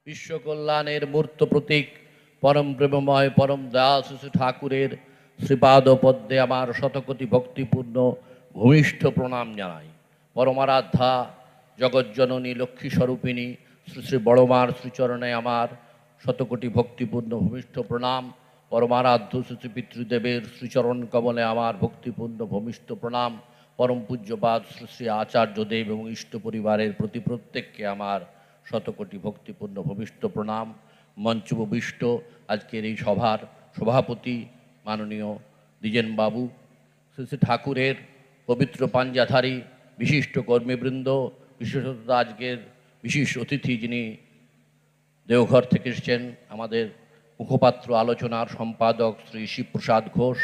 বিশ্বকল্যাণের মূর্ত প্রতীক পরম প্রেমময় পরম দয়াল শিশু ঠাকুরের শ্রীপাদ পদ্মে আমার শতকোটি ভক্তিপূর্ণ ভূমিষ্ঠ প্রণাম জানাই। পরমারাধ্যা জগজ্জননী লক্ষ্মী স্বরূপিণী শ্রী শ্রী বড়মার শ্রীচরণে আমার শতকোটি ভক্তিপূর্ণ ভূমিষ্ঠ প্রণাম। পরমারাধ্য শ্রী পিতৃদেবের শ্রীচরণ কমলে আমার ভক্তিপূর্ণ ভূমিষ্ঠ প্রণাম। পরম পূজ্যপাদ শ্রী শ্রী আচার্যদেব এবং ইষ্ট পরিবারের প্রতি প্রত্যেককে আমার শতকোটি ভক্তিপূর্ণ ভূমিষ্ঠ প্রণাম। মঞ্চবিষ্ট আজকের এই সভার সভাপতি মাননীয় দ্বিজেনবাবু, শ্রী শ্রী ঠাকুরের পবিত্র পাঞ্জাধারী বিশিষ্ট কর্মীবৃন্দ, বিশেষত আজকের বিশেষ অতিথি যিনি দেওঘর থেকে এসেছেন, আমাদের মুখপাত্র আলোচনার সম্পাদক শ্রী শিবপ্রসাদ ঘোষ,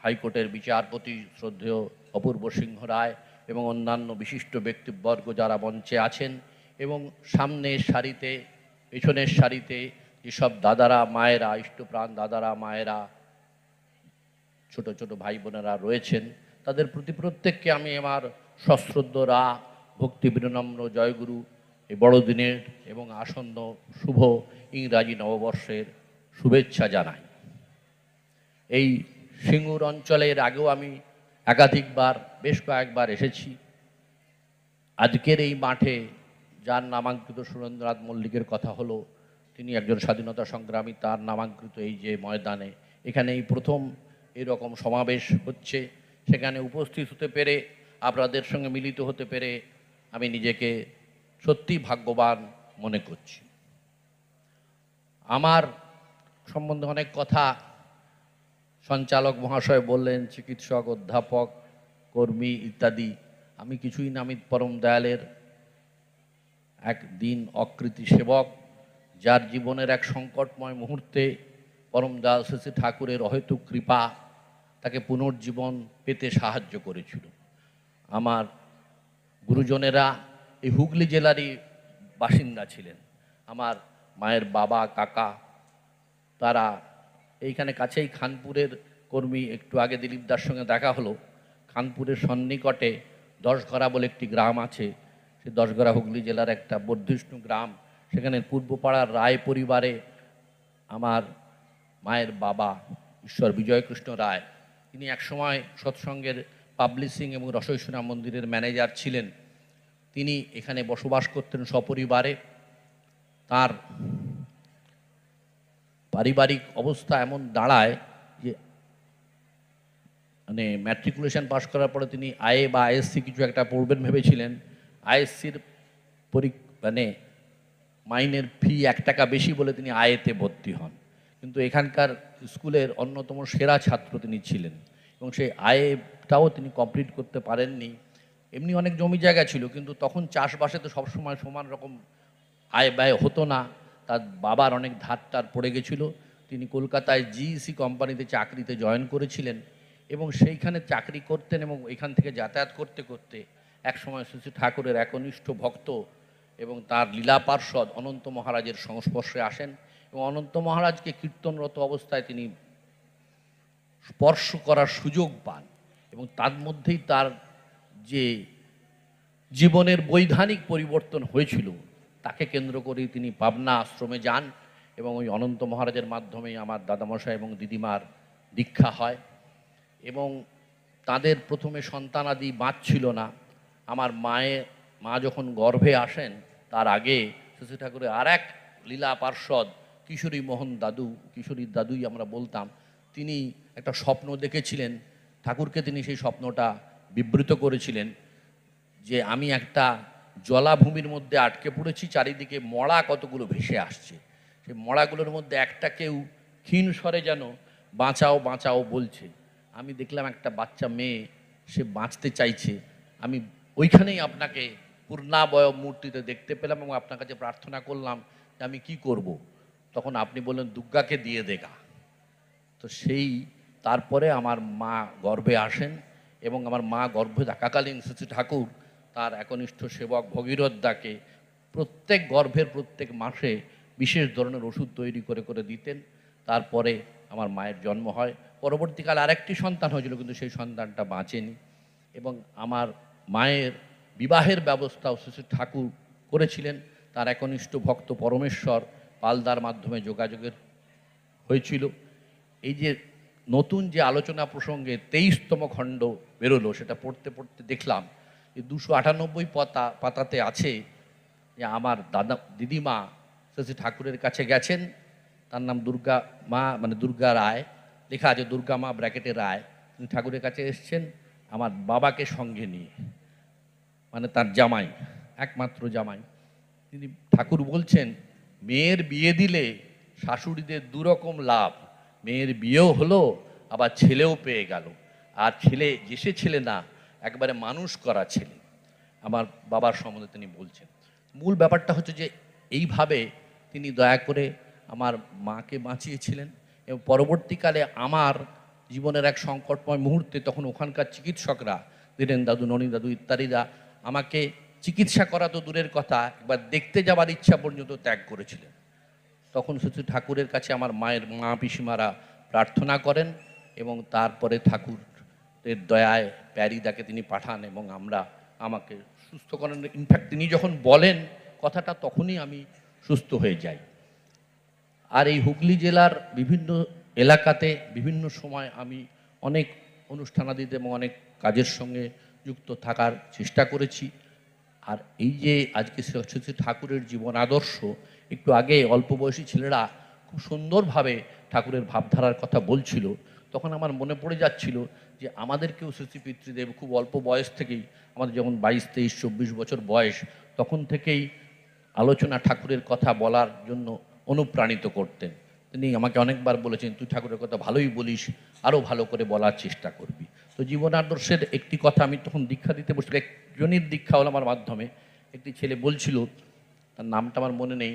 হাইকোর্টের বিচারপতি শ্রদ্ধেয় অপূর্ব সিংহ রায় এবং অন্যান্য বিশিষ্ট ব্যক্তিবর্গ যারা মঞ্চে আছেন, এবং সামনের সারিতে পেছনের সারিতে যেসব দাদারা মায়েরা, ইষ্টপ্রাণ দাদারা মায়েরা, ছোট ছোট ভাই বোনেরা রয়েছেন, তাদের প্রতি প্রত্যেককে আমি আমার সশ্রদ্ধ ভক্তি বিনম্র জয়গুরু এই বড়দিনের এবং আসন্ন শুভ ইংরাজি নববর্ষের শুভেচ্ছা জানাই। এই সিঙ্গুর অঞ্চলের আগেও আমি একাধিকবার বেশ কয়েকবার এসেছি। আজকের এই মাঠে যার নামাঙ্কিত সুরেন্দ্রনাথ মল্লিকের কথা হলো, তিনি একজন স্বাধীনতা সংগ্রামী, তার নামাঙ্কিত এই যে ময়দানে এখানে এই প্রথম এরকম সমাবেশ হচ্ছে, সেখানে উপস্থিত হতে পেরে আপনাদের সঙ্গে মিলিত হতে পেরে আমি নিজেকে সত্যি ভাগ্যবান মনে করছি। আমার সম্বন্ধে অনেক কথা সঞ্চালক মহাশয় বললেন, চিকিৎসক, অধ্যাপক, কর্মী ইত্যাদি। আমি কিছুই না, আমি পরম দয়ালের এক দিন অকৃতি সেবক, যার জীবনের এক সংকটময় মুহূর্তে পরম দয়াল শ্রী ঠাকুরের অহেতুক কৃপা তাকে পুনর্জীবন পেতে সাহায্য করেছিল। আমার গুরুজনেরা এই হুগলি জেলারই বাসিন্দা ছিলেন। আমার মায়ের বাবা, কাকা, তারা এইখানে কাছেই খানপুরের কর্মী। একটু আগে দিলীপ দার সঙ্গে দেখা হলো। খানপুরের সন্নিকটে দশঘরা বলে একটি গ্রাম আছে, সেই দশঘরা হুগলি জেলার একটা বর্ধিষ্ণু গ্রাম। সেখানে পূর্বপাড়ার রায় পরিবারে আমার মায়ের বাবা ঈশ্বর বিজয়কৃষ্ণ রায়, তিনি একসময় সৎসঙ্গের পাবলিশিং এবং রসৈসনা মন্দিরের ম্যানেজার ছিলেন। তিনি এখানে বসবাস করতেন সপরিবারে। তার পারিবারিক অবস্থা এমন দাঁড়ায় যে মানে ম্যাট্রিকুলেশন পাশ করার পরে তিনি আইএ বা আইএসসি কিছু একটা পড়বেন ভেবেছিলেন। আইএসসির মানে মাইনের ফি 1 টাকা বেশি বলে তিনি আইএতে ভর্তি হন, কিন্তু এখানকার স্কুলের অন্যতম সেরা ছাত্র তিনি ছিলেন এবং সেই আইএটাও তিনি কমপ্লিট করতে পারেননি। এমনি অনেক জমি জায়গা ছিল, কিন্তু তখন চাষবাসে তো সবসময় সমান রকম আয় ব্যয় হতো না। তার বাবার অনেক ধার পড়ে গেছিল। তিনি কলকাতায় জিইসি কোম্পানিতে চাকরিতে জয়েন করেছিলেন এবং সেইখানে চাকরি করতেন এবং এখান থেকে যাতায়াত করতে করতে একসময় শ্রী ঠাকুরের একনিষ্ঠ ভক্ত এবং তার লীলা পার্ষদ অনন্ত মহারাজের সংস্পর্শে আসেন এবং অনন্ত মহারাজকে কীর্তনরত অবস্থায় তিনি স্পর্শ করার সুযোগ পান এবং তার মধ্যেই তার যে জীবনের বৈধানিক পরিবর্তন হয়েছিল তাকে কেন্দ্র করেই তিনি পাবনা আশ্রমে যান এবং ওই অনন্ত মহারাজের মাধ্যমেই আমার দাদামশাই এবং দিদিমার দীক্ষা হয় এবং তাদের প্রথমে সন্তানাদি বাঁচছিল না। আমার মা যখন গর্ভে আসেন তার আগে শ্রী ঠাকুরের আর এক লীলা পার্ষদ কিশোরী মোহন দাদু, কিশোরীর দাদুই আমরা বলতাম, তিনি একটা স্বপ্ন দেখেছিলেন। ঠাকুরকে তিনি সেই স্বপ্নটা বিবৃত করেছিলেন যে আমি একটা জলাভূমির মধ্যে আটকে পড়েছি, চারিদিকে মড়া কতগুলো ভেসে আসছে, সেই মড়াগুলোর মধ্যে একটা কেউ ক্ষীণ স্বরে যেন বাঁচাও বাঁচাও বলছে। আমি দেখলাম একটা বাচ্চা মেয়ে, সে বাঁচতে চাইছে। আমি ওইখানেই আপনাকে পূর্ণাবয় মূর্তিতে দেখতে পেলাম এবং আপনার কাছে প্রার্থনা করলাম যে আমি কি করব। তখন আপনি বললেন দুর্গাকে দিয়ে দেখা। তো সেই তারপরে আমার মা গর্ভে আসেন এবং আমার মা গর্ভে থাকাকালীন শ্রী ঠাকুর তার একনিষ্ঠ সেবক ভগীরথ দাকে প্রত্যেক গর্ভের প্রত্যেক মাসে বিশেষ ধরনের ওষুধ তৈরি করে করে দিতেন। তারপরে আমার মায়ের জন্ম হয়। পরবর্তীকালে আরেকটি সন্তান হয়েছিল, কিন্তু সেই সন্তানটা বাঁচেনি এবং আমার মায়ের বিবাহের ব্যবস্থাও শ্রী ঠাকুর করেছিলেন। তার একনিষ্ঠ ভক্ত পরমেশ্বর পালদার মাধ্যমে যোগাযোগের হয়েছিল। এই যে নতুন যে আলোচনা প্রসঙ্গে 23তম খণ্ড বেরোলো, সেটা পড়তে পড়তে দেখলাম যে 298 পাতাতে আছে যে আমার দিদিমা শ্রী ঠাকুরের কাছে গেছেন, তার নাম দুর্গা মা, মানে দুর্গা রায়, লেখা আছে দুর্গা মা ব্র্যাকেটে রায়। তিনি ঠাকুরের কাছে এসছেন আমার বাবাকে সঙ্গে নিয়ে, মানে তার জামাই, একমাত্র জামাই। তিনি ঠাকুর বলছেন মেয়ের বিয়ে দিলে শাশুড়িদের দুরকম লাভ, মেয়ের বিয়েও হলো আবার ছেলেও পেয়ে গেল, আর ছেলে যে ছেলে না, একবারে মানুষ করা ছেলে। আমার বাবার সম্বন্ধে তিনি বলছেন। মূল ব্যাপারটা হচ্ছে যে এইভাবে তিনি দয়া করে আমার মাকে বাঁচিয়েছিলেন এবং পরবর্তীকালে আমার জীবনের এক সংকটময় মুহূর্তে তখন ওখানকার চিকিৎসকরা, ধীরেন দাদু, ননী দাদু ইত্যাদিরা আমাকে চিকিৎসা করা তো দূরের কথা, একবার দেখতে যাবার ইচ্ছা পর্যন্ত ত্যাগ করেছিলেন। তখন শ্রী ঠাকুরের কাছে আমার মায়ের মা পিসিমারা প্রার্থনা করেন এবং তারপরে ঠাকুরের দয়ায় প্যারিদাকে তিনি পাঠান এবং আমাকে সুস্থ করেন। ইনফ্যাক্ট তিনি যখন বলেন কথাটা, তখনই আমি সুস্থ হয়ে যাই। আর এই হুগলি জেলার বিভিন্ন এলাকাতে বিভিন্ন সময় আমি অনেক অনুষ্ঠানাদিতে এবং অনেক কাজের সঙ্গে যুক্ত থাকার চেষ্টা করেছি। আর এই যে আজকে শ্রী ঠাকুরের জীবন আদর্শ, একটু আগে অল্প বয়সী ছেলেরা খুব সুন্দরভাবে ঠাকুরের ভাবধারার কথা বলছিল, তখন আমার মনে পড়ে যাচ্ছিল যে আমাদেরকেও শ্রী পিতৃদেব খুব অল্প বয়স থেকেই, আমাদের যখন 22, 23, 24 বছর বয়স, তখন থেকেই আলোচনা ঠাকুরের কথা বলার জন্য অনুপ্রাণিত করতেন। তিনি আমাকে অনেকবার বলেছেন, তুই ঠাকুরের কথা ভালোই বলিস, আরও ভালো করে বলার চেষ্টা করবি। তো জীবন আদর্শের একটি কথা, আমি তখন দীক্ষা দিতে বসে, একজনের দীক্ষা হলো আমার মাধ্যমে, একটি ছেলে বলছিল, তার নামটা আমার মনে নেই,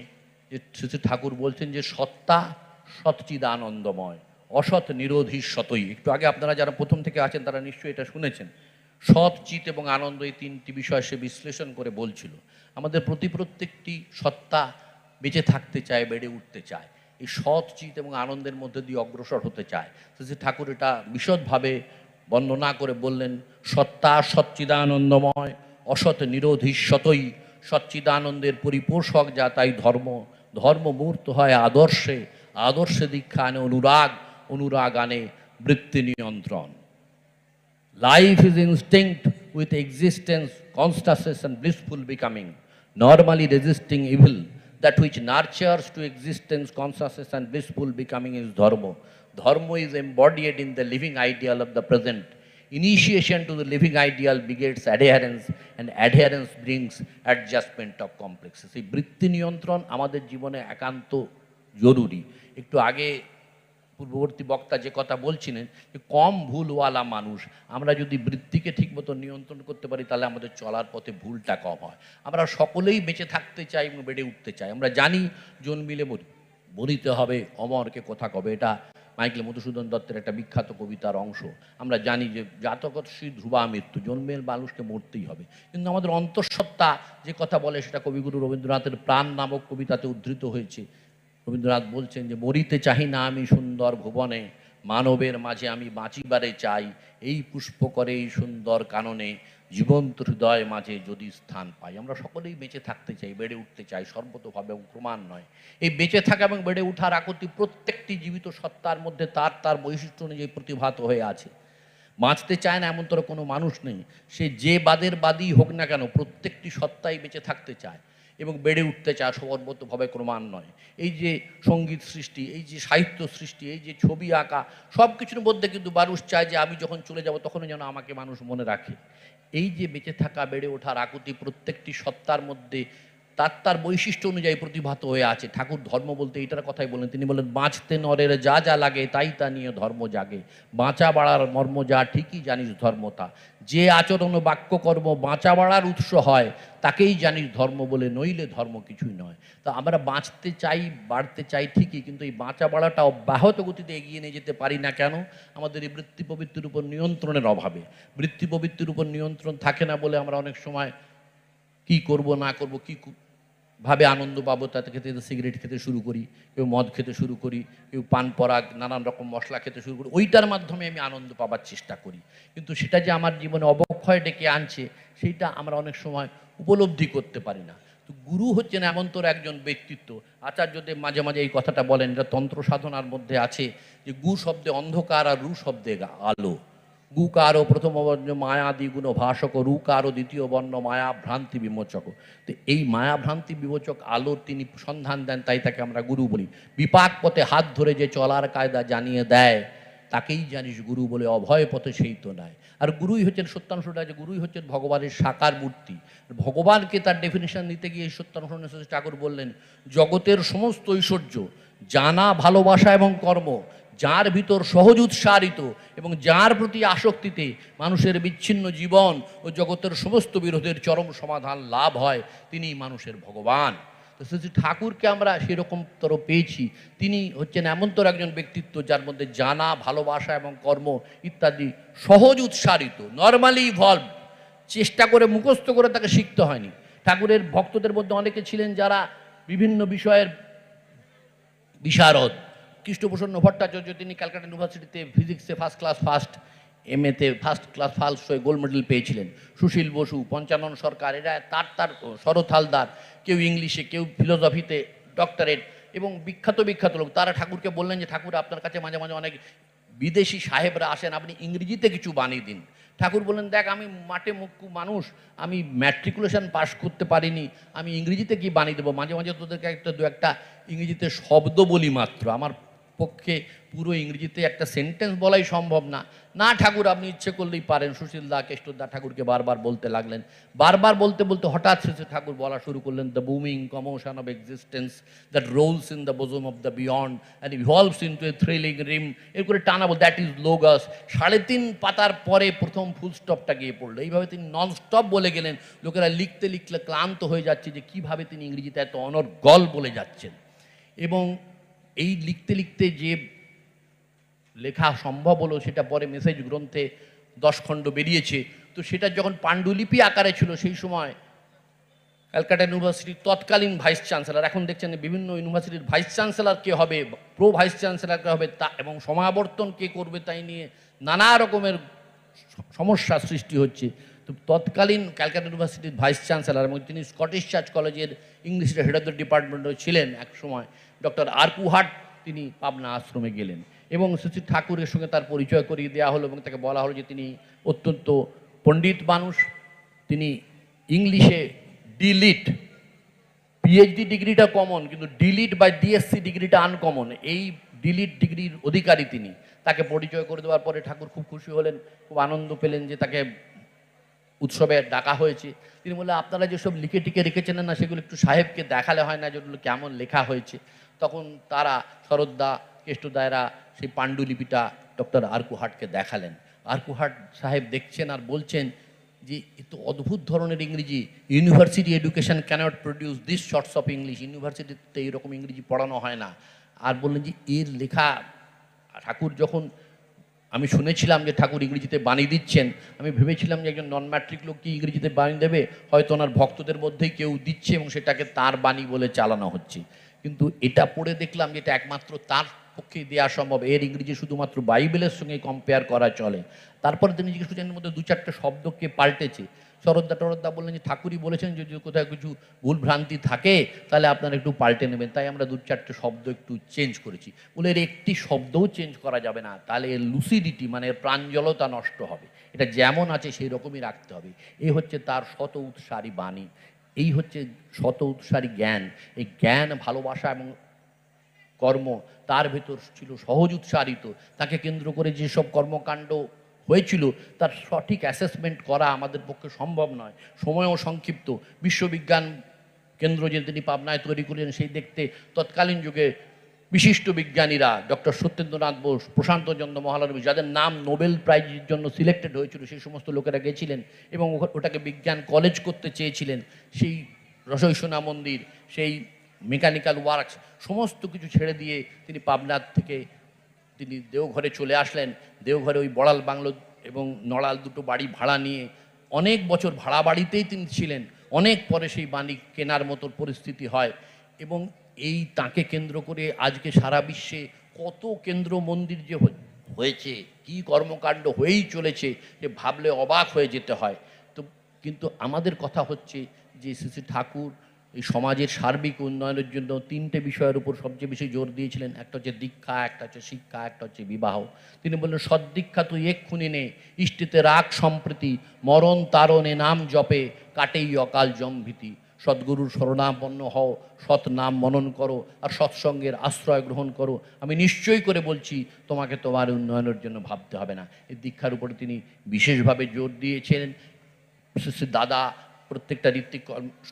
যে শ্রী ঠাকুর বলছেন যে সত্তা সচ্চিদানন্দময়, অসৎ নিরোধী সতই। একটু আগে আপনারা যারা প্রথম থেকে আছেন তারা নিশ্চয়ই এটা শুনেছেন। সৎ, চিত এবং আনন্দ, এই তিনটি বিষয় সে বিশ্লেষণ করে বলছিল। আমাদের প্রত্যেকটি সত্তা বেঁচে থাকতে চায়, বেড়ে উঠতে চায়, এই সৎ, চিত এবং আনন্দের মধ্যে দিয়ে অগ্রসর হতে চায়। শ্রী ঠাকুর এটা বিশদভাবে বর্ণনা করে বললেন, সত্তা সচ্চিদানন্দময়, অসৎ নিরোধী সতই, সচ্চিদানন্দের পরিপোষক যা তাই ধর্ম, ধর্ম মূর্ত হয় আদর্শে, আদর্শে দীক্ষা আনে অনুরাগ, অনুরাগ আনে বৃত্তি নিয়ন্ত্রণ। Life is instinct with existence, consciousness and blissful becoming, normally resisting evil. That which nurtures to existence, consciousness and blissful becoming is dharma. Dharma is embodied in the living ideal of the present. Initiation to the living ideal begets adherence, and adherence brings adjustment of complexes. এই বৃত্তি নিয়ন্ত্রণ আমাদের জীবনে একান্ত জরুরি। একটু আগে পূর্ববর্তী বক্তা যে কথা বলছিলেন যে কম ভুলওয়ালা মানুষ, আমরা যদি বৃত্তিকে ঠিকমতো নিয়ন্ত্রণ করতে পারি তাহলে আমাদের চলার পথে ভুলটা কম হয়। আমরা সকলেই বেঁচে থাকতে চাই এবং বেড়ে উঠতে চাই। আমরা জানি জন্মিলে মরিতে হবে, অমরকে কথা কবে, এটা মাইকেল মধুসূদন দত্তের একটা বিখ্যাত কবিতার অংশ। আমরা জানি যে জাতকস্যি ধ্রুবা মৃত্যু, জন্মের মানুষকে মরতেই হবে। কিন্তু আমাদের অন্তঃসত্ত্বা যে কথা বলে সেটা কবিগুরু রবীন্দ্রনাথের প্রাণ নামক কবিতাতে উদ্ধৃত হয়েছে। রবীন্দ্রনাথ বলছেন যে মরিতে চাহি না আমি সুন্দর ভুবনে, মানবের মাঝে আমি বাঁচিবারে চাই, এই পুষ্প করে এই সুন্দর কাননে, জীবন্ত হৃদয় মাঝে যদি স্থান পাই। আমরা সকলেই বেঁচে থাকতে চাই, বেড়ে উঠতে চাই, সর্বতোভাবে এবং ক্রমান্বয়ে। এই বেঁচে থাকা এবং বেড়ে ওঠার আকুতি প্রত্যেকটি জীবিত সত্তার মধ্যে তার তার বৈশিষ্ট্য অনুযায়ী প্রতিভাত হয়ে আছে। বাঁচতে চায় না এমন তোর কোনো মানুষ নেই, সে যে বাদের বাদী হোক না কেন, প্রত্যেকটি সত্তাই বেঁচে থাকতে চায় এবং বেড়ে উঠতে চায় সর্বতোভাবে ক্রমান্বয়ে। এই যে সঙ্গীত সৃষ্টি, এই যে সাহিত্য সৃষ্টি, এই যে ছবি আঁকা, সব কিছুর মধ্যে কিন্তু মানুষ চায় যে আমি যখন চলে যাব তখনও যেন আমাকে মানুষ মনে রাখে। এই যে বেঁচে থাকা, বেড়ে ওঠার আকুতি প্রত্যেকটি সত্তার মধ্যে তার তার বৈশিষ্ট্য অনুযায়ী প্রতিভাত হয়ে আছে। ঠাকুর ধর্ম বলতে এইটার কথাই বলেন। তিনি বলেন, বাঁচতে নরের যা যা লাগে তাই তা নিয়ে ধর্ম জাগে, বাঁচা বাড়ার মর্ম যা ঠিকই জানিস ধর্মতা, যে আচরণ ও বাক্য কর্ম বাঁচা বাড়ার উৎস হয় তাকেই জানিস ধর্ম বলে, নইলে ধর্ম কিছুই নয়। তো আমরা বাঁচতে চাই, বাড়তে চাই ঠিকই, কিন্তু এই বাঁচা বাড়াটা অব্যাহত গতিতে এগিয়ে নিয়ে যেতে পারি না কেন? আমাদের এই বৃত্তি প্রবৃত্তির উপর নিয়ন্ত্রণের অভাবে। বৃত্তি প্রবৃত্তির উপর নিয়ন্ত্রণ থাকে না বলে আমরা অনেক সময় কি করব না করব, কি ভাবে আনন্দ পাবো তাতে খেতে সিগারেট খেতে শুরু করি, কেউ মদ খেতে শুরু করি, কেউ পান পরাগ নানান রকম মশলা খেতে শুরু করি, ওইটার মাধ্যমে আমি আনন্দ পাবার চেষ্টা করি। কিন্তু সেটা যে আমার জীবনে অবক্ষয় ডেকে আনছে সেইটা আমরা অনেক সময় উপলব্ধি করতে পারি না। তো গুরু হচ্ছেন এমনতর একজন ব্যক্তিত্ব। আচার্যদেব মাঝে মাঝে এই কথাটা বলেন, এটা তন্ত্র সাধনার মধ্যে আছে, যে গু শব্দে অন্ধকার আর রু শব্দে আলো। গুকারো প্রথম বর্ণ মায়া দ্বিগুণ ভাষক, রুকারো দ্বিতীয় বর্ণ মায়া ভ্রান্তি বিমোচক। তো এই মায়া ভ্রান্তি বিমোচক আলোর তিনি সন্ধান দেন, তাই তাকে আমরা গুরু বলি। বিপাক পথে হাত ধরে যে চলার কায়দা জানিয়ে দেয়, তাকেই জানিস গুরু বলে, অভয় পথে সেই তো নাই। আর গুরুই হচ্ছেন সত্যানুষ্ঠা, যে গুরুই হচ্ছেন ভগবানের সাকার মূর্তি। ভগবানকে তার ডেফিনেশন দিতে গিয়ে সত্যানুষ্ঠা ঠাকুর বললেন, জগতের সমস্ত ঐশ্বর্য, জানা, ভালোবাসা এবং কর্ম, যার ভিতর সহজ উৎসারিত এবং যার প্রতি আসক্তিতে মানুষের বিচ্ছিন্ন জীবন ও জগতের সমস্ত বিরোধের চরম সমাধান লাভ হয়, তিনি মানুষের ভগবান। তো শ্রী ঠাকুরকে আমরা সেরকম তর পেয়েছি। তিনি হচ্ছেন এমনতর একজন ব্যক্তিত্ব যার মধ্যে জানা, ভালোবাসা এবং কর্ম ইত্যাদি সহজ উৎসারিত, নর্মালি ইভলভ, চেষ্টা করে মুখস্থ করে তাকে শিখতে হয়নি। ঠাকুরের ভক্তদের মধ্যে অনেকে ছিলেন যারা বিভিন্ন বিষয়ের বিশারদ। কৃষ্ণপ্রসন্ন ভট্টাচার্য, তিনি ক্যালকাটা ইউনিভার্সিটিতে ফিজিক্সে ফার্স্ট, এমএতে ফার্স্ট ক্লাস ফার্স্ট হয়ে গোল্ড মেডেল পেয়েছিলেন। সুশীল বসু, পঞ্চানন সরকার, এরা তার শরৎ হালদার, কেউ ইংলিশে, কেউ ফিলোসফিতে ডক্টরেট, এবং বিখ্যাত বিখ্যাত লোক। তারা ঠাকুরকে বললেন যে ঠাকুর, আপনার কাছে মাঝে মাঝে অনেক বিদেশি সাহেবরা আসেন, আপনি ইংরেজিতে কিছু বানিয়ে দিন। ঠাকুর বললেন, দেখ আমি মাঠে মুখ্য মানুষ, আমি ম্যাট্রিকুলেশন পাস করতে পারিনি, আমি ইংরেজিতে কি বানিয়ে দেবো? মাঝে মাঝে তোদেরকে দু একটা ইংরেজিতে শব্দ বলি মাত্র, আমার পক্ষে পুরো ইংরেজিতে একটা সেন্টেন্স বলাই সম্ভব না। না ঠাকুর, আপনি ইচ্ছে করলেই পারেন। সুশীলদা, কেষ্টদা ঠাকুরকে বারবার বলতে লাগলেন। বারবার বলতে বলতে হঠাৎ শেষে ঠাকুর বলা শুরু করলেন, the booming commotion of existence that rolls in the bosom of the beyond and evolves into a thrilling realm. এর করে টানাবো, দ্যাট ইজ লোগাস। 3.5 পাতার পরে প্রথম ফুল স্টপটা গিয়ে পড়লো। এইভাবে তিনি নন স্টপ বলে গেলেন। লোকেরা লিখতে লিখলে ক্লান্ত হয়ে যাচ্ছে যে কীভাবে তিনি ইংরেজিতে এত অনর্গল বলে যাচ্ছেন। এবং এই লিখতে লিখতে যে লেখা সম্ভব হলো, সেটা পরে মেসেজ গ্রন্থে 10 খণ্ড বেরিয়েছে। তো সেটা যখন পাণ্ডুলিপি আকারে ছিল, সেই সময় ক্যালকাটা ইউনিভার্সিটির তৎকালীন ভাইস চ্যান্সেলর, এখন দেখছেন বিভিন্ন ইউনিভার্সিটির ভাইস চ্যান্সেলর কে হবে, প্রো ভাইস চ্যান্সেলর কে হবে, তা এবং সমাবর্তন কে করবে, তাই নিয়ে নানা রকমের সমস্যা সৃষ্টি হচ্ছে। তো তৎকালীন ক্যালকাটা ইউনিভার্সিটির ভাইস চ্যান্সেলর, এবং তিনি স্কটিশ চার্চ কলেজের ইংলিশের হেড অফ দ্য ডিপার্টমেন্টও ছিলেন এক সময়, ডক্টর আরকুহাট, তিনি পাবনা আশ্রমে গেলেন এবং শ্রী ঠাকুরের সঙ্গে তার পরিচয় করিয়ে দেওয়া হলো এবং তাকে বলা হলো যে তিনি অত্যন্ত পণ্ডিত মানুষ। তিনি ইংলিশে ডিলিট, পিএইচডি ডিগ্রিটা কমন, কিন্তু ডিলিট বা ডিএসসি ডিগ্রিটা আনকমন। এই ডিলিট ডিগ্রির অধিকারী তিনি। তাকে পরিচয় করে দেওয়ার পরে ঠাকুর খুব খুশি হলেন, খুব আনন্দ পেলেন যে তাকে উৎসবে ডাকা হয়েছে। তিনি বললেন, আপনারা যেসব লিখে টিকে রেখেছেন না, সেগুলো একটু সাহেবকে দেখালে হয় না, যেগুলো কেমন লেখা হয়েছে? তখন তারা, শরৎদা, কেষ্টদায়রা, সেই পাণ্ডুলিপিটা ডক্টর আরকুহাটকে দেখালেন। আরকুহাট সাহেব দেখছেন আর বলছেন যে এত অদ্ভুত ধরনের ইংরেজি, university education cannot produce this sorts of English, ইউনিভার্সিটিতে এইরকম ইংরেজি পড়ানো হয় না। আর বললেন যে এর লেখা, ঠাকুর যখন, আমি শুনেছিলাম যে ঠাকুর ইংরেজিতে বানিয়ে দিচ্ছেন, আমি ভেবেছিলাম যে একজন নন ম্যাট্রিক লোক কি ইংরেজিতে বানিয়ে দেবে, হয়তো ওনার ভক্তদের মধ্যেই কেউ দিচ্ছে এবং সেটাকে তার বাণী বলে চালানো হচ্ছে। কিন্তু এটা পড়ে দেখলাম যে এটা একমাত্র তার পক্ষেই দেওয়া সম্ভব। এর ইংরেজি শুধুমাত্র বাইবেলের সঙ্গে কম্পেয়ার করা চলে। তারপরে তিনি জিজ্ঞেস করছেন, এর মধ্যে 2-4টে শব্দকে পাল্টেছে। শরৎদা বললেন যে ঠাকুরই বলেছেন যদি কোথাও কিছু ভুল ভ্রান্তি থাকে তাহলে আপনারা একটু পাল্টে নেবেন, তাই আমরা 2-4টে শব্দ একটু চেঞ্জ করেছি। বলে এর একটি শব্দও চেঞ্জ করা যাবে না, তাহলে এর লুসিডিটি মানে এর প্রাঞ্জলতা নষ্ট হবে, এটা যেমন আছে সেই রকমই রাখতে হবে। এই হচ্ছে তার শত উৎসারী বাণী, এই হচ্ছে শত উৎসারী জ্ঞান। এই জ্ঞান, ভালোবাসা এবং কর্ম তার ভেতর ছিল সহজ উৎসারিত। তাকে কেন্দ্র করে যেসব কর্মকাণ্ড হয়েছিল তার সঠিক অ্যাসেসমেন্ট করা আমাদের পক্ষে সম্ভব নয়, সময়ও সংক্ষিপ্ত। বিশ্ববিজ্ঞান কেন্দ্র যে তিনি পাবনায় তৈরি করলেন, সেই দেখতে তৎকালীন যুগে বিশিষ্ট বিজ্ঞানীরা, ডক্টর সত্যেন্দ্রনাথ বোস, প্রশান্তচন্দ্র মহালনবী, যাদের নাম নোবেল প্রাইজের জন্য সিলেক্টেড হয়েছিল, সেই সমস্ত লোকেরা গেছিলেন এবং ওটাকে বিজ্ঞান কলেজ করতে চেয়েছিলেন। সেই রসইসোনা মন্দির, সেই মেকানিক্যাল ওয়ার্কস, সমস্ত কিছু ছেড়ে দিয়ে তিনি পাবনার থেকে তিনি দেওঘরে চলে আসলেন। দেওঘরে ওই বড়াল বাংলো এবং নড়াল দুটো বাড়ি ভাড়া নিয়ে অনেক বছর ভাড়া বাড়িতেই তিনি ছিলেন। অনেক পরে সেই বাণী কেনার মতো পরিস্থিতি হয় এবং এই তাকে কেন্দ্র করে আজকে সারা বিশ্বে কত কেন্দ্র মন্দির যে হয়েছে, কি কর্মকাণ্ড হয়েই চলেছে যে ভাবলে অবাক হয়ে যেতে হয়। তো কিন্তু আমাদের কথা হচ্ছে যে শ্রী ঠাকুর এই সমাজের সার্বিক উন্নয়নের জন্য 3টে বিষয়ের উপর সবচেয়ে বেশি জোর দিয়েছিলেন। একটা হচ্ছে দীক্ষা, একটা হচ্ছে শিক্ষা, একটা হচ্ছে বিবাহ। তিনি বললেন, সদ্দীক্ষা তুই এক্ষুনি নে, ইষ্টিতে রাখ সম্প্রীতি, মরণ তারণে নাম জপে, কাটেই অকাল জমভীতি। সদ্গুরুর শরণাপন্ন হও, সৎ নাম মনন করো, আর সৎসঙ্গের আশ্রয় গ্রহণ করো। আমি নিশ্চয়ই করে বলছি, তোমাকে তোমার উন্নয়নের জন্য ভাবতে হবে না। এই দীক্ষার উপরে তিনি বিশেষভাবে জোর দিয়েছেন। দাদা প্রত্যেকটা ঋত্বিক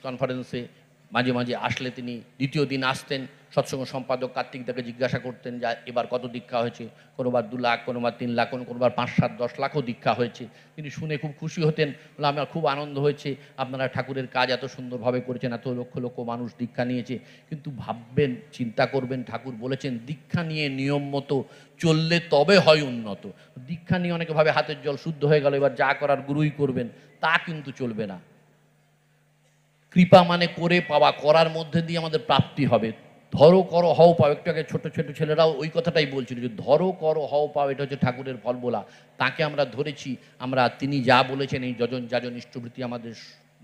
কনফারেন্সে মাঝে মাঝে আসলে তিনি দ্বিতীয় দিন আসতেন। সৎসঙ্গ সম্পাদক কার্তিক দাকে জিজ্ঞাসা করতেন যে এবার কত দীক্ষা হয়েছে। কোনোবার 2 লাখ, কোনোবার 3 লাখ, কোনোবার 5, 7, 10 লাখও দীক্ষা হয়েছে। তিনি শুনে খুব খুশি হতেন, বলে আমার খুব আনন্দ হয়েছে, আপনারা ঠাকুরের কাজ এত সুন্দরভাবে করেছেন, এত লক্ষ লক্ষ মানুষ দীক্ষা নিয়েছে। কিন্তু ভাববেন, চিন্তা করবেন, ঠাকুর বলেছেন দীক্ষা নিয়ে নিয়ম মতো চললে তবে হয় উন্নত। দীক্ষা নিয়ে অনেকে ভাবে হাতের জল শুদ্ধ হয়ে গেল, এবার যা করার গুরুই করবেন, তা কিন্তু চলবে না। কৃপা মানে করে পাওয়া, করার মধ্যে দিয়ে আমাদের প্রাপ্তি হবে। ধরো করো হও পাও, একটু আগে ছোট ছোট ছেলেরাও ওই কথাটাই বলছিল যে ধরো করো হও পাও, এটা হচ্ছে ঠাকুরের ফল বলা। তাকে আমরা ধরেছি, আমরা তিনি যা বলেছেন এই যজন যাজন ইষ্টবৃত্তি আমাদের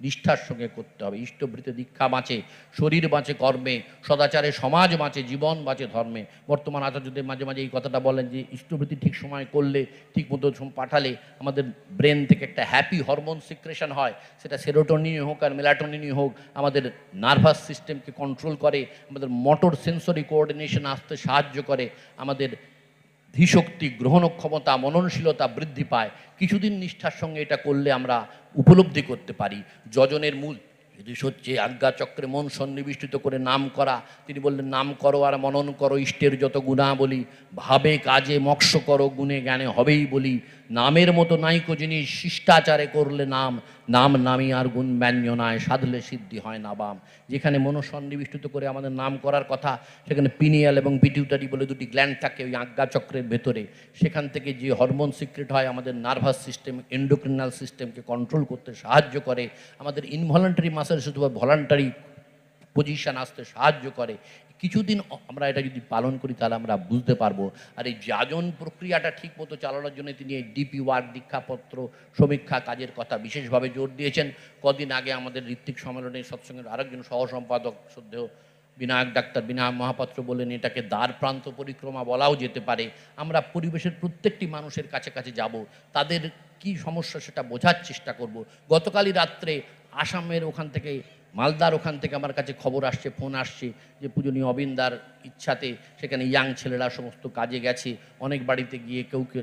নিষ্ঠার সঙ্গে করতে হবে। ইষ্টবৃত্তি দীক্ষা বাঁচে, শরীর বাঁচে কর্মে, সদাচারে সমাজ বাঁচে, জীবন বাঁচে ধর্মে। বর্তমান আচার্যদের মাঝে মাঝে এই কথাটা বলেন যে ইষ্টবৃত্তি ঠিক সময় করলে, ঠিক মতো পাঠালে আমাদের ব্রেন থেকে একটা হ্যাপি হরমোন সিক্রেশন হয়। সেটা সেরোটোনিন হোক আর মেলাটোনিনই হোক, আমাদের নার্ভাস সিস্টেমকে কন্ট্রোল করে, আমাদের মোটর সেন্সরি কোঅর্ডিনেশন আসতে সাহায্য করে, আমাদের ধীশক্তি, গ্রহণ ক্ষমতা, মননশীলতা বৃদ্ধি পায়। কিছুদিন নিষ্ঠার সঙ্গে এটা করলে আমরা উপলব্ধি করতে পারি। যজনের মূল যদি হচ্ছে আজ্ঞাচক্রে মন সন্নিবিষ্ট করে নাম করা। তিনি বললেন, নাম করো আর মনন করো ইষ্টের যত গুণাবলী, ভাবে কাজে মৎস্য করো, গুণে জ্ঞানে হবেই বলি। নামের মতো নাইকো জিনিস, শিষ্টাচারে করলে নাম, নাম নামি আর গুণ ব্যঞ্জনায়, সাধলে সিদ্ধি হয় না বাম। যেখানে মনসন্নিবিষ্ট করে আমাদের নাম করার কথা, সেখানে পিনিয়াল এবং পিটিউটারি বলে 2টি গ্ল্যান্ড থাকে ওই আজ্ঞাচক্রের ভেতরে। সেখান থেকে যে হরমোন সিক্রেট হয় আমাদের নার্ভাস সিস্টেম, এন্ডোক্রিনাল সিস্টেমকে কন্ট্রোল করতে সাহায্য করে, আমাদের ইনভলান্টারি মাসেল শুধু ভলান্টারি পজিশন আসতে সাহায্য করে। কিছুদিন আমরা এটা যদি পালন করি তাহলে আমরা বুঝতে পারবো। আর এই যাজন প্রক্রিয়াটা ঠিক মতো চালানোর জন্য তিনি এই ডিপি ওয়ার্ক, দীক্ষাপত্র সমীক্ষা কাজের কথা বিশেষভাবে জোর দিয়েছেন। কদিন আগে আমাদের ঋত্বিক সম্মেলনে সৎসঙ্গের আরেকজন সহসম্পাদক শ্রদ্ধেয় বিনায়ক ডাক্তার বিনায়ক মহাপাত্র বললেন এটাকে দ্বার প্রান্ত পরিক্রমা বলাও যেতে পারে। আমরা পরিবেশের প্রত্যেকটি মানুষের কাছে কাছে যাব, তাদের কি সমস্যা সেটা বোঝার চেষ্টা করব। গতকালই রাত্রে আসামের ওখান থেকে, মালদার ওখান থেকে আমার কাছে খবর আসছে, ফোন আসছে যে পূজনীয় অবিন্দার ইচ্ছাতে সেখানে ইয়াং ছেলেরা সমস্ত কাজে গেছে। অনেক বাড়িতে গিয়ে কেউ কেউ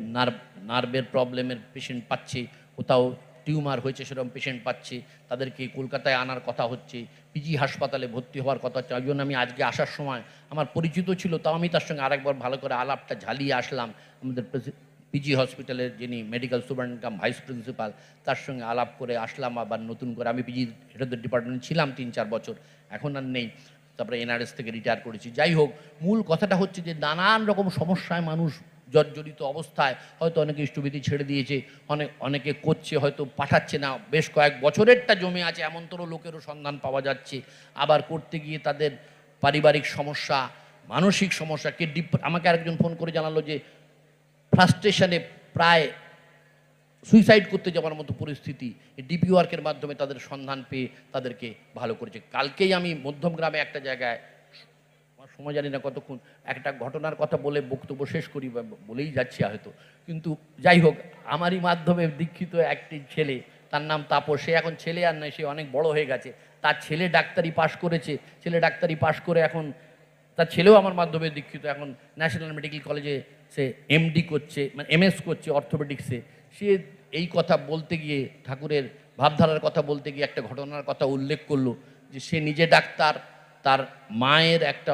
নার্ভের প্রবলেমের পেশেন্ট পাচ্ছে, কোথাও টিউমার হয়েছে সেরকম পেশেন্ট পাচ্ছে, তাদেরকে কলকাতায় আনার কথা হচ্ছে, পিজি হাসপাতালে ভর্তি হওয়ার কথা হচ্ছে। ওই জন্য আমি আজকে আসার সময় আমার পরিচিত ছিল, তাও আমি তার সঙ্গে আরেকবার ভালো করে আলাপটা ঝালিয়ে আসলাম। আমাদের পিজি হসপিটালের যিনি মেডিকেল সুপার কাম ভাইস প্রিন্সিপাল, তার সঙ্গে আলাপ করে আসলাম। আবার নতুন করে আমি পিজি হেডের ডিপার্টমেন্টে ছিলাম 3-4 বছর, এখন আর নেই, তারপরে এনআরএস থেকে রিটায়ার করেছি। যাই হোক, মূল কথাটা হচ্ছে যে নানান রকম সমস্যায় মানুষ জর্জরিত অবস্থায়, হয়তো অনেকে ইষ্টবিধি ছেড়ে দিয়েছে, অনেকে করছে, হয়তো পাঠাচ্ছে না, বেশ কয়েক বছরেরটা জমে আছে, এমন তোর লোকেরও সন্ধান পাওয়া যাচ্ছে। আবার করতে গিয়ে তাদের পারিবারিক সমস্যা, মানসিক সমস্যা, আমাকে আরেকজন ফোন করে জানালো যে ফ্রাস্ট্রেশনে প্রায় সুইসাইড করতে যাওয়ার মতো পরিস্থিতি। এই ডিপি ওয়ার্কের মাধ্যমে তাদের সন্ধান পেয়ে তাদেরকে ভালো করেছে। কালকেই আমি মধ্যমগ্রামে একটা জায়গায়, সময় জানি না কতক্ষণ, একটা ঘটনার কথা বলে বক্তব্য শেষ করি, বলেই যাচ্ছি হয়তো, কিন্তু যাই হোক, আমারই মাধ্যমে দীক্ষিত একটি ছেলে, তার নাম তাপস, সে এখন ছেলে আর নয়, সে অনেক বড় হয়ে গেছে। তার ছেলে ডাক্তারি পাশ করেছে, ছেলে ডাক্তারি পাশ করে এখন তার ছেলেও আমার মাধ্যমে দীক্ষিত, এখন ন্যাশনাল মেডিকেল কলেজে সে এমডি করছে, মানে এমএস করছে অর্থোপেডিক্সে। সে এই কথা বলতে গিয়ে, ঠাকুরের ভাবধারার কথা বলতে গিয়ে একটা ঘটনার কথা উল্লেখ করলো যে সে নিজে ডাক্তার, তার মায়ের একটা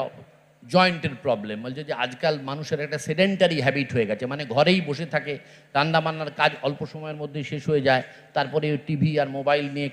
জয়েন্টের প্রবলেম। বলছে যে আজকাল মানুষের একটা সেডেন্টারি হ্যাবিট হয়ে গেছে, মানে ঘরেই বসে থাকে, রান্নাবান্নার কাজ অল্প সময়ের মধ্যেই শেষ হয়ে যায়, তারপরে টিভি আর মোবাইল নিয়ে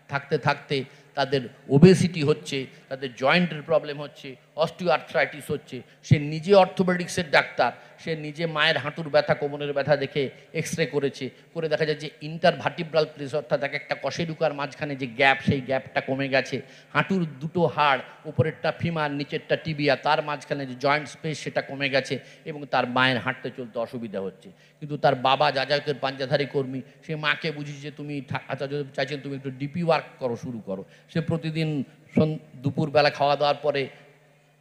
থাকতে থাকতে তাদের ওবেসিটি হচ্ছে, তাদের জয়েন্টের প্রবলেম হচ্ছে, অস্টিওআর্থ্রাইটিস হচ্ছে, সে নিজে অর্থোপেডিক্সের ডাক্তার, সে নিজে মায়ের হাঁটুর ব্যথা কোমরের ব্যথা দেখে এক্সরে করেছে, করে দেখা যায় যে ইন্টারভার্টিব্রাল প্লেস অর্থাৎ এক একটা কশেরুকার মাঝখানে যে গ্যাপ, সেই গ্যাপটা কমে গেছে। হাঁটুর দুটো হাড়, উপরেরটা ফিমার নিচেরটা টিবিয়া, তার মাঝখানে যে জয়েন্ট স্পেস সেটা কমে গেছে এবং তার মায়ের হাঁটতে চলতে অসুবিধা হচ্ছে। কিন্তু তার বাবা যাতায়াতের পাঞ্জাধারী কর্মী, সে মাকে বুঝিয়েছে তুমি আচ্ছা যদি চাইছেন তুমি একটু ডিপি ওয়ার্ক করো, শুরু করো। সে প্রতিদিন দুপুরবেলা খাওয়া দাওয়ার পরে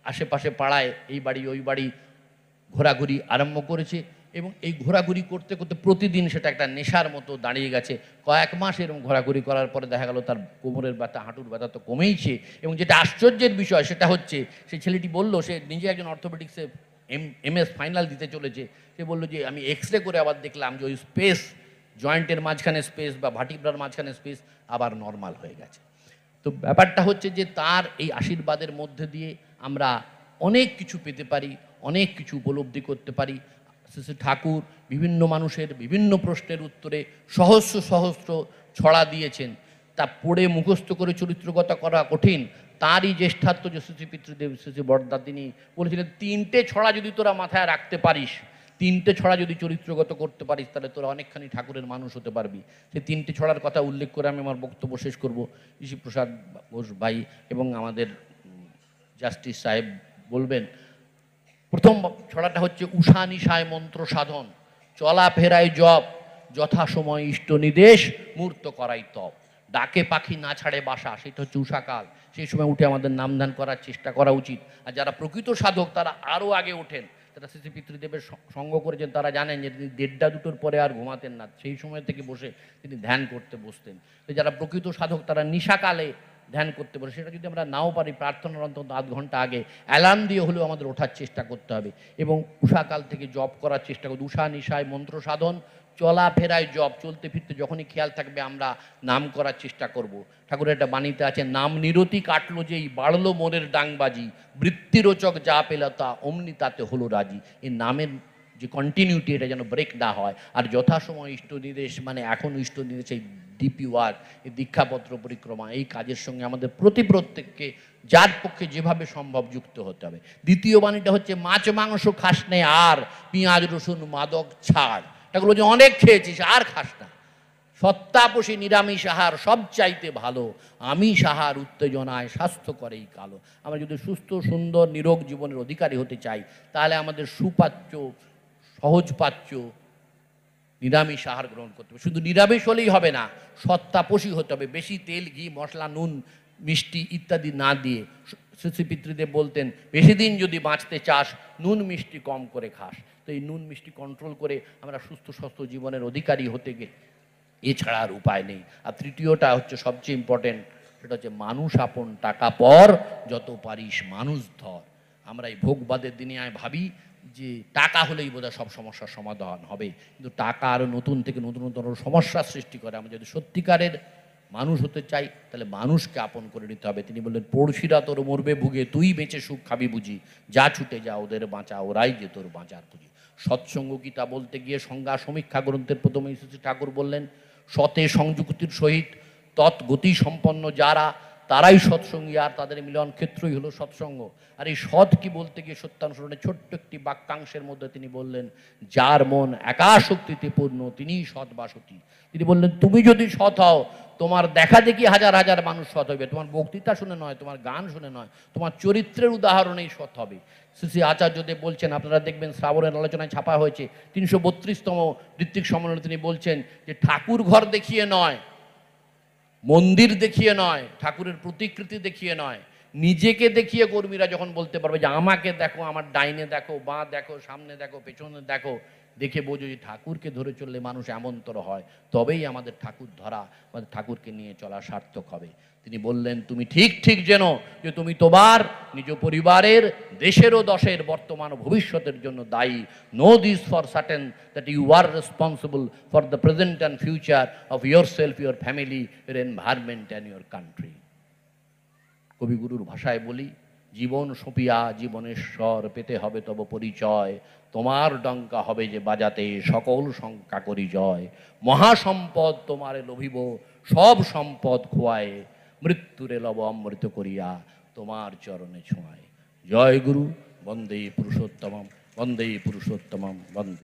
আশেপাশে পাড়ায় এই বাড়ি ওই বাড়ি ঘোরাঘুরি আরম্ভ করেছে এবং এই ঘোরাঘুরি করতে করতে প্রতিদিন সেটা একটা নেশার মতো দাঁড়িয়ে গেছে। কয়েক মাস এরকম ঘোরাঘুরি করার পরে দেখা গেল তার কোমরের ব্যথা, হাঁটুর ব্যথা তো কমেইছে। এবং যেটা আশ্চর্যের বিষয় সেটা হচ্ছে, সেই ছেলেটি বলল, সে নিজে একজন অর্থোপেডিক্সে এমএস ফাইনাল দিতে চলেছে। সে বললো যে আমি এক্সরে করে আবার দেখলাম যে ওই স্পেস, জয়েন্টের মাঝখানে স্পেস বা ভার্টিব্রার মাঝখানে স্পেস আবার নর্মাল হয়ে গেছে। তো ব্যাপারটা হচ্ছে যে তার এই আশীর্বাদের মধ্যে দিয়ে আমরা অনেক কিছু পেতে পারি, অনেক কিছু উপলব্ধি করতে পারি। শ্রী ঠাকুর বিভিন্ন মানুষের বিভিন্ন প্রশ্নের উত্তরে সহস্র সহস্র ছড়া দিয়েছেন, তা পড়ে মুখস্থ করে চরিত্রগত করা কঠিন। তারই জ্যেষ্ঠাত্ম যে শ্রী পিতৃদেব, শ্রী বড়দা, তিনি বলেছিলেন 3টে ছড়া যদি তোরা মাথায় রাখতে পারিস, 3টে ছড়া যদি চরিত্রগত করতে পারিস, তাহলে তোরা অনেকখানি ঠাকুরের মানুষ হতে পারবি। সেই 3টে ছড়ার কথা উল্লেখ করে আমি আমার বক্তব্য শেষ করব। ঋষিপ্রসাদ ঘোষ ভাই এবং আমাদের জাস্টিস সাহেব বলবেন। প্রথম ছড়াটা হচ্ছে উষা নিশায় মন্ত্র সাধন, চলাফেরায় জপ, যথাসময় ইষ্ট নির্দেশ, মূর্ত করাই তপ। ডাকে পাখি না ছাড়ে বাসা, সেটা হচ্ছে উষাকাল। সেই সময় উঠে আমাদের নামধান করার চেষ্টা করা উচিত। আর যারা প্রকৃত সাধক তারা আরও আগে ওঠেন, যারা শ্রী পিতৃদেবের সঙ্গ করেছেন তারা জানেন যে তিনি 1:30-2টোর পরে আর ঘুমাতেন না, সেই সময় থেকে বসে তিনি ধ্যান করতে বসতেন। তো যারা প্রকৃত সাধক তারা নিশাকালে ধ্যান করতে পারে। সেটা যদি আমরা নাও পারি, প্রার্থনার অন্তত আধ ঘন্টা আগে অ্যালার্ম দিয়ে হলেও আমাদের ওঠার চেষ্টা করতে হবে এবং উষাকাল থেকে জপ করার চেষ্টা করতে। উষা নিশায় মন্ত্র সাধন, চলাফেরায় জপ, চলতে ফিরতে যখনই খেয়াল থাকবে আমরা নাম করার চেষ্টা করব। ঠাকুরের একটা বাণীতে আছে, নাম নিরতি কাটলো যেই বাড়লো মনের ডাংবাজি, বৃত্তিরোচক যা পেল তা অমনি তাতে হলো রাজি। এই নামের যে কন্টিনিউটি, এটা যেন ব্রেক না হয়। আর যথাসময় ইষ্ট নির্দেশ, মানে এখন ইষ্ট নির্দেশ, এই ডিপি ওয়ার্ক, এই দীক্ষাপত্র পরিক্রমা, এই কাজের সঙ্গে আমাদের প্রত্যেককে যার পক্ষে যেভাবে সম্ভব যুক্ত হতে হবে। দ্বিতীয় বাণীটা হচ্ছে, মাছ মাংস খাস নে আর, পেঁয়াজ রসুন মাদক ছাড়। এটা বলছে অনেক খেয়েছিস আর খাস না। সত্তাপসী নিরামিষ আহার সব চাইতে ভালো, আমিষ আহার উত্তেজনায় স্বাস্থ্য করেই কালো। আমরা যদি সুস্থ সুন্দর নিরোগ জীবনের অধিকারী হতে চাই, তাহলে আমাদের সুপাচ্য, সহজপাচ্য নিরামিষ আহার গ্রহণ করতে হবে। শুধু নিরামিষ হলেই হবে না, সত্তাপসী হতে হবে। বেশি তেল, ঘি, মশলা, নুন, মিষ্টি ইত্যাদি না দিয়ে। শ্রী পিতৃদেব বলতেন, বেশি দিন যদি বাঁচতে চাস নুন মিষ্টি কম করে খাস। তো এই নুন মিষ্টি কন্ট্রোল করে আমরা সুস্থ স্বাস্থ্য জীবনের অধিকারী হতে গেলে এছাড়া আর উপায় নেই। আর তৃতীয়টা হচ্ছে সবচেয়ে ইম্পর্টেন্ট, সেটা হচ্ছে মানুষ আপন টাকা পর, যত পারিস মানুষ ধর। আমরা এই ভোগবাদের দিনে আমি ভাবি যে টাকা হলেই বোধহয় সব সমস্যার সমাধান হবে, কিন্তু টাকা আরও নতুন থেকে নতুন নতুন সমস্যার সৃষ্টি করে। আমরা যদি সত্যিকারের মানুষ হতে চাই তাহলে মানুষকে আপন করে নিতে হবে। তিনি বললেন, পড়শিরা তোর মরবে ভুগে, তুই বেঁচে সুখ খাবি বুঝি, যা ছুটে যা ওদের বাঁচা, ওরাই যে তোর বাঁচার পুঁজি। সৎসঙ্গ গীতা বলতে গিয়ে সংজ্ঞা সমীক্ষা গ্রন্থের প্রথমেই শ্রী ঠাকুর বললেন, সতে সংযুক্তির সহিত তৎগতি সম্পন্ন যারা, তারাই সৎসঙ্গী, আর তাদের মিলন ক্ষেত্রই হলো সৎসঙ্গ। আর এই সৎ কি বলতে গিয়ে সত্যানুসরণের ছোট্ট একটি বাক্যাংশের মধ্যে তিনি বললেন, যার মন একাশক্তিতে পূর্ণ তিনিই সৎ বাসতি। তিনি বললেন, তুমি যদি সৎ হও, তোমার দেখা দেখি হাজার হাজার মানুষ সৎ হবে। তোমার বক্তৃতা শুনে নয়, তোমার গান শুনে নয়, তোমার চরিত্রের উদাহরণেই সৎ হবে। শ্রী আচার্যদেব বলছেন, আপনারা দেখবেন শ্রাবণের আলোচনায় ছাপা হয়েছে 332তম ঋত্বিক সম্মেলনে, তিনি বলছেন যে ঠাকুর ঘর দেখিয়ে নয়, মন্দির দেখিয়ে নয়, ঠাকুরের প্রতিকৃতি দেখিয়ে নয়, নিজেকে দেখিয়ে কর্মীরা যখন বলতে পারবে যে আমাকে দেখো, আমার ডাইনে দেখো, বাঁ দেখো, সামনে দেখো, পেছনে দেখো, দেখে বোঝো যে ঠাকুরকে ধরে চললে মানুষ এমনতর হয়, তবেই আমাদের ঠাকুর ধরা, আমাদের ঠাকুরকে নিয়ে চলা সার্থক হবে। তিনি বললেন, তুমি ঠিক যেন যে তুমি তোমার নিজ পরিবারের, দেশের ও দশের বর্তমান ও ভবিষ্যতের জন্য দায়ী। Know this for certain that you are responsible for the present and future of yourself, your family, your environment and your country. কবিগুরুর ভাষায় বলি, জীবন সঁপিয়া জীবনেশ্বর, পেতে হবে তব পরিচয়, তোমার ডঙ্কা হবে যে বাজাতে, সকল শঙ্কা করি জয়। মহাসম্পদ তোমারে লোভিব, সব সম্পদ খোয়ায়, মৃত্যুরে লব অমৃত করিয়া, তোমার চরণে ছোঁয়ায়। জয় গুরু, বন্দে পুরুষোত্তমম, বন্দে পুরুষোত্তমম, বন্দে।